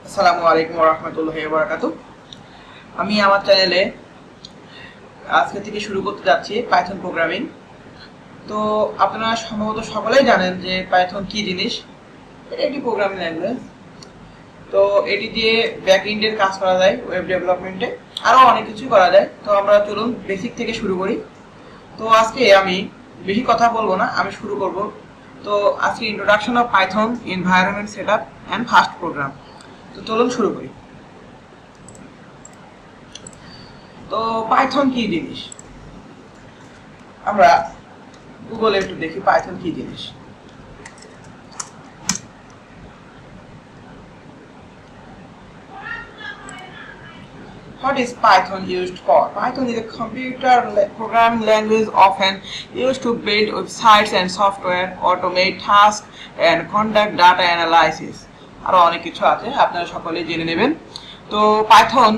আসসালামু আলাইকুম রাহমাতুল্লাহি ওয়া বারাকাতুহু। আমি আমার চ্যানেলে আজকে থেকে শুরু করতে যাচ্ছি পাইথন প্রোগ্রামিং। তো আপনারা সম্ভবত সকলেই জানেন যে পাইথন কি জিনিস। এটা একটি প্রোগ্রামিং ল্যাঙ্গুয়েজ। তো এটি দিয়ে ব্যাক এন্ডের কাজ করা যায়, ওয়েব ডেভেলপমেন্টে আরও অনেক কিছু করা যায়। তো আমরা চলুন বেসিক থেকে শুরু করি। তো আজকে আমি বেশি কথা বলবো না, আমি শুরু করব। তো আজকে introduction of Python environment setup and first program. তো চলুন শুরু করি। তো পাইথন কি জিনিস, আমরা গুগলে একটু দেখি পাইথন কি জিনিস। What is Python used for? Python is a computer programming language often used to build websites and software, automate tasks, and conduct data analysis. আরো অনেক কিছু আছে, আপনারা সকলেই জেনে নেবেন। তো পাইথন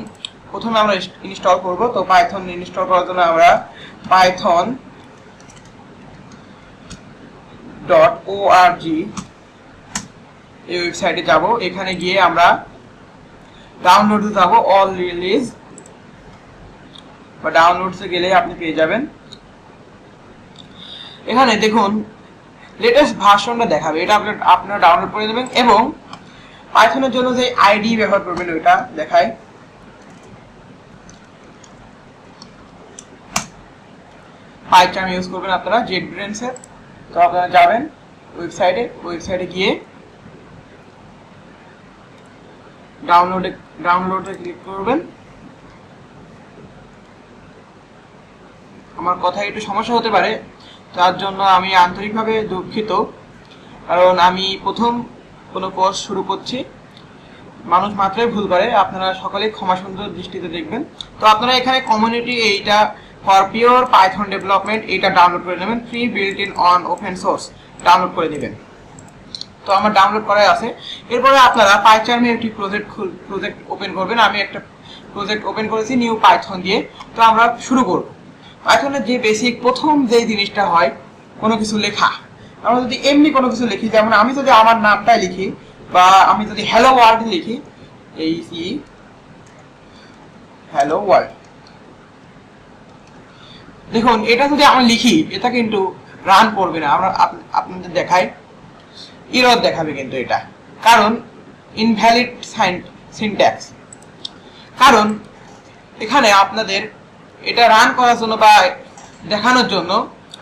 প্রথমে আমরা ইনস্টল করব। তো পাইথন ইনস্টল করার জন্য আমরা python.org এই ওয়েবসাইটে যাব। এখানে গিয়ে আমরা ডাউনলোডে যাব, অল রিলিজ বা ডাউনলোডসে গেলে আপনি পেয়ে যাবেন। এখানে দেখুন লেটেস্ট ভার্সনটা দেখাবে, এটা আপনারা ডাউনলোড করে নেবেন এবং পাইথনের জন্য যে আইডি ব্যবহার করবেন ওইটা দেখায়। পাইথন ইউজ করবেন আপনারা জেটব্রেন্সের। তো আপনারা যাবেন ওয়েবসাইটে গিয়ে ডাউনলোডে ক্লিক করবেন। আমার কথা একটু সমস্যা হতে পারে, তার জন্য আমি আন্তরিকভাবে দুঃখিত, কারণ আমি প্রথম কোনো কোর্স শুরু করছি, মানুষ মাত্রই ভুল করে, আপনারা সকলেই ক্ষমা সুন্দর দৃষ্টিতে দেখবেন। তো আপনারা এখানে কমিউনিটি এইটা ফর পিওর পাইথন ডেভেলপমেন্ট এইটা ডাউনলোড করে নেবেন, free built in on open source download করে নেবেন। তো আমার ডাউনলোড করাই আছে। এরপরে আপনারা পাইচার্মে একটি প্রজেক্ট ওপেন করবেন। আমি একটা প্রজেক্ট ওপেন করেছি নিউ পাইথন দিয়ে। তো আমরা শুরু করব। পাইথনের যে বেসিক প্রথম যে জিনিসটা হয় কোনো কিছু লেখা। আমরা যদি এমনি কোনো কিছু লিখি, যেমন আমি যদি আমার নামটাই লিখি বা আমি যদি হ্যালো ওয়ার্ল্ড লিখি, হ্যালো ওয়ার্ল্ড, দেখুন এটা যদি আমি লিখি এটা কিন্তু রান করবে না। আমরা আপনাদের দেখাই, এরর দেখাবে কিন্তু এটা, কারণ ইনভ্যালিড সিনট্যাক্স। কারণ এখানে আপনাদের এটা রান করার জন্য বা দেখানোর জন্য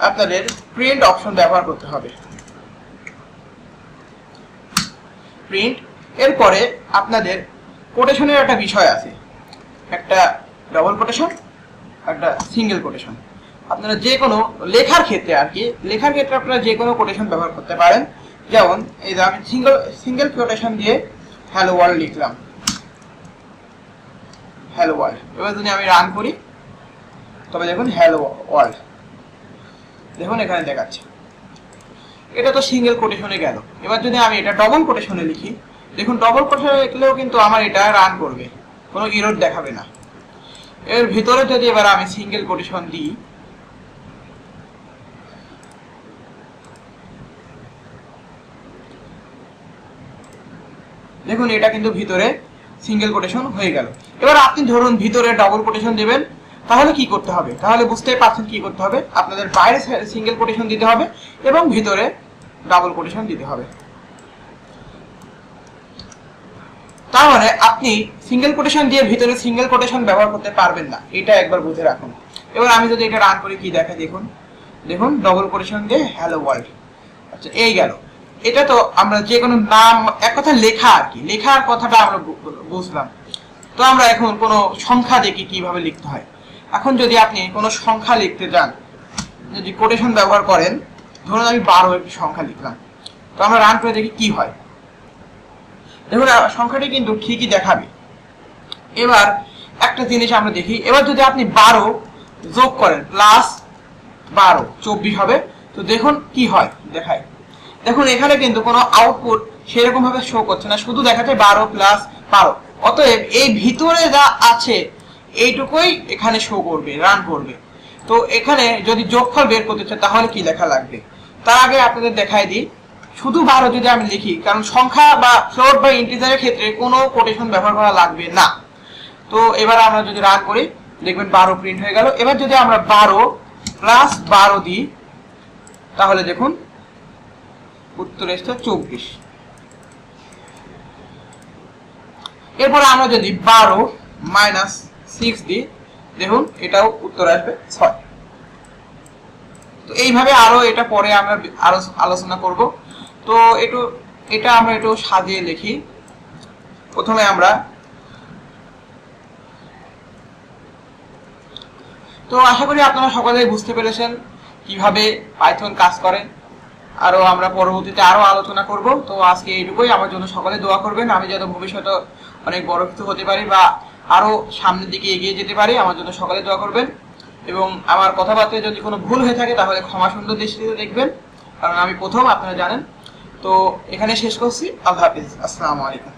আপনাদের প্রিন্ট অপশন ব্যবহার করতে হবে। প্রিন্ট, এরপরে আপনাদের কোটেশনের একটা বিষয় আছে, একটা ডবল কোটেশন, একটা সিঙ্গেল কোটেশন। আপনারা যে কোনো লেখার ক্ষেত্রে আপনারা যে কোনো কোটেশন ব্যবহার করতে পারেন। যেমন এই যে আমি সিঙ্গেল কোটেশন দিয়ে হ্যালো ওয়ার্ল্ড লিখলাম, হ্যালো ওয়ার্ল্ড। এবার যদি আমি রান করি তবে দেখুন হ্যালো ওয়ার্ল্ড, দেখুন এখানে দেখাচ্ছে। এটা তো সিঙ্গেল কোটেশনে গেল। এবার যদি আমি এটা ডবল কোটেশনে লিখি, দেখুন ডবল কোটেশনে লিখলেও কিন্তু আমার এটা রান করবে, কোনো এরর দেখাবে না। এর ভিতরে যদি এবার আমি সিঙ্গেল কোটেশন দিই, দেখুন এটা কিন্তু ভিতরে সিঙ্গেল কোটেশন হয়ে গেল। এবার আপনি ধরুন ভিতরে ডবল কোটেশন দেবেন, তাহলে কি করতে হবে? তাহলে বুঝতেই পারছেন কি করতে হবে। আপনাদের বাইরে সিঙ্গেল কোটেশন দিতে হবে এবং ভিতরে ডাবল কোটেশন দিতে হবে। তার মানে আপনি সিঙ্গেল কোটেশন দিয়ে ভিতরে সিঙ্গেল কোটেশন ব্যবহার করতে পারবেন না, এটা একবার বুঝে রাখুন। এবার আমি যদি এটা রান করি কি দেখায়, দেখুন ডবল কোটেশন দিয়ে হ্যালো ওয়ার্ল্ড। আচ্ছা, এই গেল। এটা তো আমরা যে কোনো নাম, এক কথা লেখা আর কি, লেখার কথাটা আমরা বুঝলাম। তো আমরা এখন কোনো সংখ্যা দেখি কিভাবে লিখতে হয়। এখন যদি আপনি কোনো সংখ্যা লিখতে যান, যদি কোটেশন ব্যবহার করেন, ধরুন আমি 12 একটি সংখ্যা লিখলাম। তো আমরা রান করে দেখি কি হয়। দেখুন সংখ্যাটি কিন্তু ঠিকই দেখাবে। এবার একটা জিনিস আমরা দেখি, এবার যদি আপনি 12 যোগ করেন, প্লাস 12 24 হবে। তো দেখুন কি হয়, দেখায়। দেখুন এখানে কিন্তু কোনো আউটপুট সেরকম ভাবে শো করছে না, শুধু দেখাচ্ছে 12 প্লাস 12। অতএব এই ভিতরে যা আছে এইটুকুই এখানে শো করবে, রান করবে। তো এখানে যদি যোগফল বের করতে চাই তাহলে কি লেখা লাগবে, তার আগে আপনাদের দেখাই দিই। শুধু 12 যদি আমি লিখি, কারণ সংখ্যা বা ফ্লোট বা ইন্টিজারের ক্ষেত্রে কোনো কোটেশন ব্যবহার করা লাগবে না। তো এবার আমরা যদি রান করি দেখবেন 12 প্রিন্ট হয়ে গেল। এবার যদি আমরা 12 প্লাস 12 দিই তাহলে দেখুন উত্তর এসছে 24। এরপরে আমরা যদি 12 মাইনাস 6 দিই দেখুন এটাও উত্তর আসবে 6। তো এইভাবে আরো এটা পরে আমরা আরো আলোচনা করব। তো এটা আমরা একটু সাজিয়ে লিখি। প্রথমে আমরা তো আশা করি আপনারা সকলেই বুঝতে পেরেছেন কিভাবে পাইথন কাজ করে। আরো আমরা পরবর্তীতে আরো আলোচনা করব। তো আজকে এইটুকুই। আমার জন্য সকলে দোয়া করবেন, আমি যাতে ভবিষ্যতে অনেক বড় কিছু হতে পারি বা আরো সামনের দিকে এগিয়ে যেতে পারি। আমার জন্য সকলে দোয়া করবেন এবং আমার কথাবার্তায় যদি কোনো ভুল হয়ে থাকে তাহলে ক্ষমা সুন্দর দৃষ্টিতে দেখবেন, কারণ আমি প্রথম, আপনারা জানেন। তো এখানে শেষ করছি। আল্লাহ হাফিজ। আসসালামু আলাইকুম।